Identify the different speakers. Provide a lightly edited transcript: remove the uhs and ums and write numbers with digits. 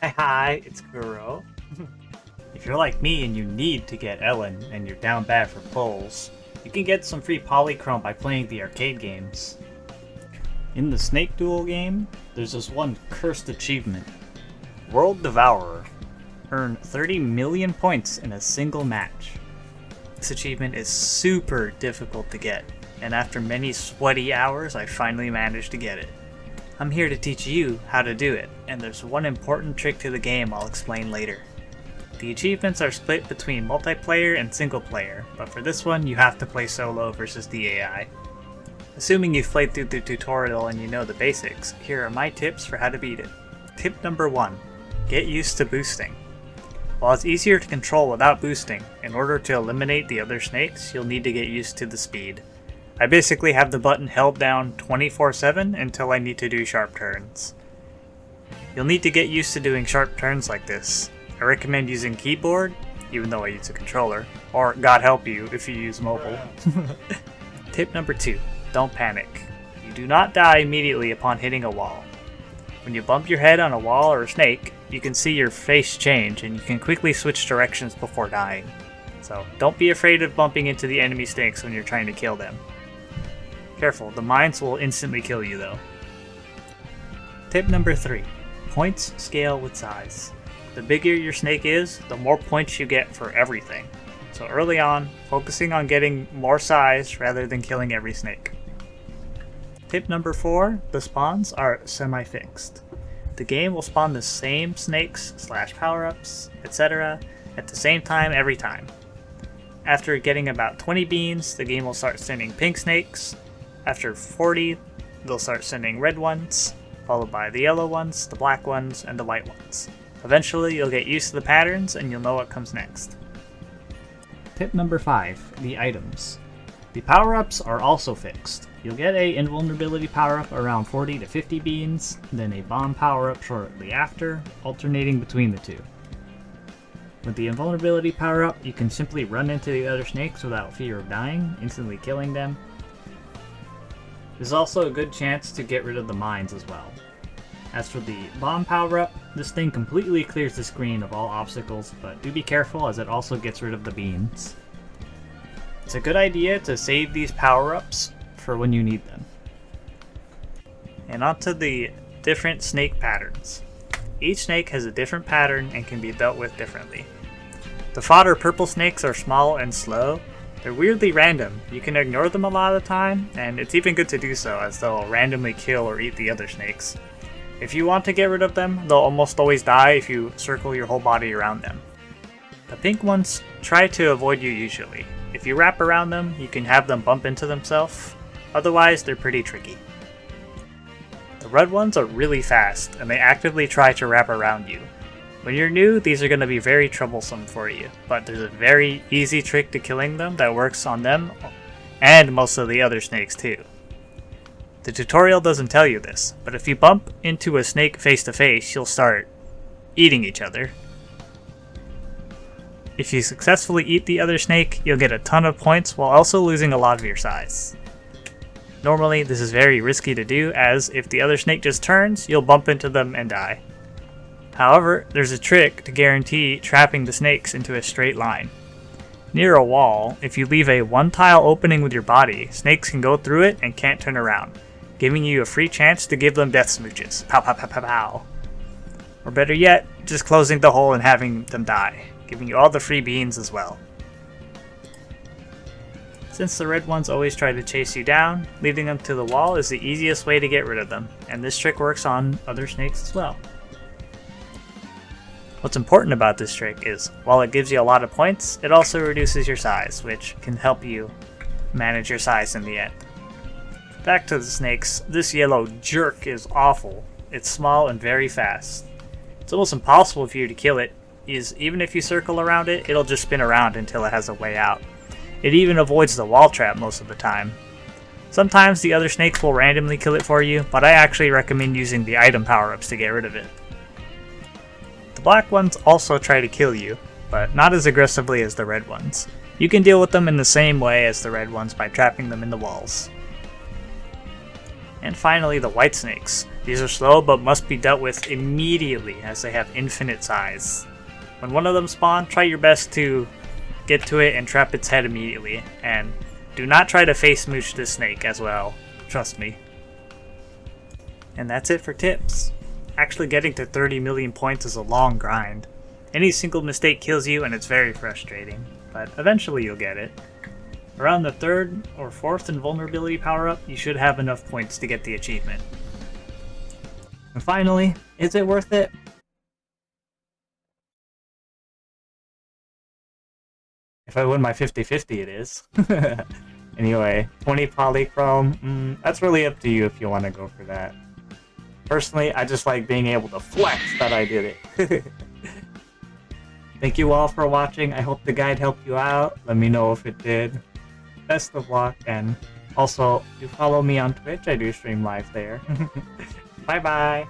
Speaker 1: Hi, it's Kuro. If you're like me and you need to get Ellen and you're down bad for pulls, you can get some free 𝓰𝓵𝓲𝓽𝓬𝓱 by playing the arcade games. In the Snake Duel game, there's this one cursed achievement. World Devourer. Earn 30 million points in a single match. This achievement is super difficult to get, and after many sweaty hours I finally managed to get it. I'm here to teach you how to do it, and there's one important trick to the game I'll explain later. The achievements are split between multiplayer and single player, but for this one you have to play solo versus the AI. Assuming you've played through the tutorial and you know the basics, here are my tips for how to beat it. Tip number 1. Get used to boosting. While it's easier to control without boosting, in order to eliminate the other snakes, you'll need to get used to the speed. I basically have the button held down 24/7 until I need to do sharp turns. You'll need to get used to doing sharp turns like this. I recommend using keyboard, even though I use a controller, or God help you if you use mobile. Tip number 2. Don't panic. You do not die immediately upon hitting a wall. When you bump your head on a wall or a snake, you can see your face change and you can quickly switch directions before dying. So don't be afraid of bumping into the enemy snakes when you're trying to kill them. Careful, the mines will instantly kill you though. Tip number 3. Points scale with size. The bigger your snake is, the more points you get for everything. So early on, focusing on getting more size rather than killing every snake. Tip number 4. The spawns are semi-fixed. The game will spawn the same snakes / power-ups, etc. at the same time every time. After getting about 20 beans, the game will start sending pink snakes. After 40, they'll start sending red ones, followed by the yellow ones, the black ones, and the white ones. Eventually, you'll get used to the patterns and you'll know what comes next. Tip number 5. The items. The power-ups are also fixed. You'll get a invulnerability power-up around 40 to 50 beans, then a bomb power-up shortly after, alternating between the two. With the invulnerability power-up, you can simply run into the other snakes without fear of dying, instantly killing them. There's also a good chance to get rid of the mines as well. As for the bomb power-up, this thing completely clears the screen of all obstacles, but do be careful as it also gets rid of the beans. It's a good idea to save these power-ups for when you need them. And onto the different snake patterns. Each snake has a different pattern and can be dealt with differently. The fodder purple snakes are small and slow. They're weirdly random. You can ignore them a lot of the time, and it's even good to do so as they'll randomly kill or eat the other snakes. If you want to get rid of them, they'll almost always die if you circle your whole body around them. The pink ones try to avoid you usually. If you wrap around them, you can have them bump into themselves. Otherwise, they're pretty tricky. The red ones are really fast, and they actively try to wrap around you. When you're new, these are going to be very troublesome for you, but there's a very easy trick to killing them that works on them and most of the other snakes too. The tutorial doesn't tell you this, but if you bump into a snake face to face, you'll start eating each other. If you successfully eat the other snake, you'll get a ton of points while also losing a lot of your size. Normally, this is very risky to do, as if the other snake just turns, you'll bump into them and die. However, there's a trick to guarantee trapping the snakes into a straight line. Near a wall, if you leave a one-tile opening with your body, snakes can go through it and can't turn around, giving you a free chance to give them death smooches. Pow pow pow pow pow. Or better yet, just closing the hole and having them die, giving you all the free beans as well. Since the red ones always try to chase you down, leading them to the wall is the easiest way to get rid of them, and this trick works on other snakes as well. What's important about this trick is, while it gives you a lot of points, it also reduces your size, which can help you manage your size in the end. Back to the snakes, this yellow jerk is awful. It's small and very fast. It's almost impossible for you to kill it, as even if you circle around it, it'll just spin around until it has a way out. It even avoids the wall trap most of the time. Sometimes the other snakes will randomly kill it for you, but I actually recommend using the item power-ups to get rid of it. The black ones also try to kill you, but not as aggressively as the red ones. You can deal with them in the same way as the red ones by trapping them in the walls. And finally, the white snakes. These are slow but must be dealt with immediately as they have infinite size. When one of them spawn, try your best to get to it and trap its head immediately, and do not try to face smooch this snake as well, trust me. And that's it for tips. Actually getting to 30 million points is a long grind. Any single mistake kills you and it's very frustrating, but eventually you'll get it. Around the 3rd or 4th invulnerability power-up, you should have enough points to get the achievement. And finally, is it worth it? If I win my 50-50, it is. Anyway, 20 polychrome, that's really up to you if you want to go for that. Personally, I just like being able to flex that I did it. Thank you all for watching. I hope the guide helped you out. Let me know if it did. Best of luck, and also, do follow me on Twitch. I do stream live there. Bye-bye!